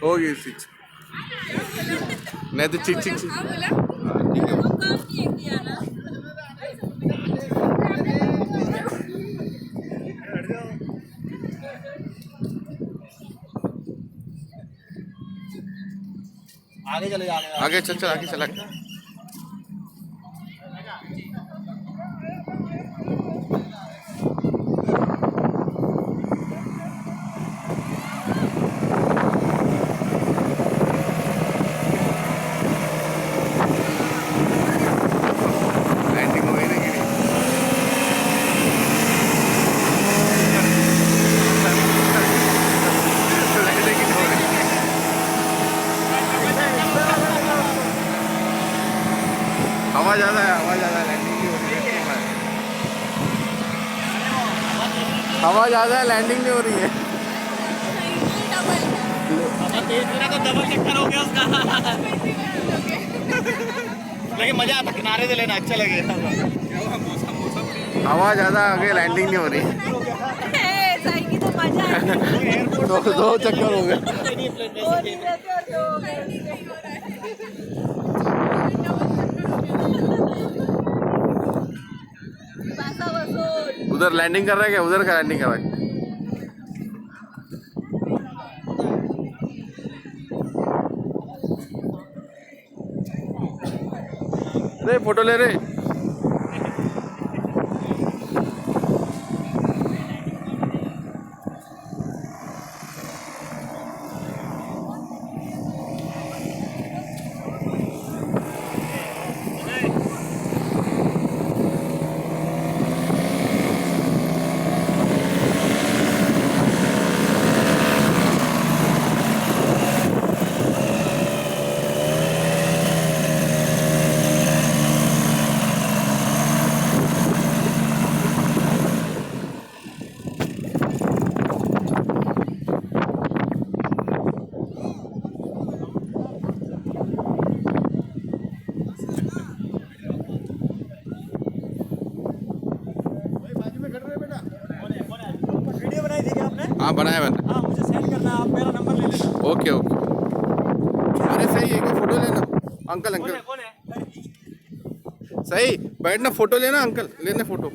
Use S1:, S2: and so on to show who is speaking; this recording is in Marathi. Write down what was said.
S1: होगी चीज नहीं तो चिक चिक चिक।
S2: आगे चले जाने
S1: आगे चल चल आगे चला। हवा ज़्यादा है, हवा ज़्यादा है, लैंडिंग नहीं हो रही है। हवा ज़्यादा है, लैंडिंग नहीं हो रही है।
S2: तो डबल चक्कर हो गया उसका। लेकिन मजा आता, किनारे से लेना अच्छा लगेगा।
S1: हवा ज़्यादा आ गई, लैंडिंग नहीं हो रही।
S3: तो मजा
S1: दो चक्कर हो गए। उधर लैंडिंग कर रहा है क्या? उधर का लैंडिंग कर रहा है। रे फोटो ले रे। हाँ बनाया मैंने।
S2: हाँ मुझे सेंड करना, आप मेरा नंबर ले लेना।
S1: Okay okay. अरे सही है, फोटो लेना अंकल अंकल।
S2: कौन है?
S1: सही बैठना, फोटो लेना अंकल, लेना फोटो।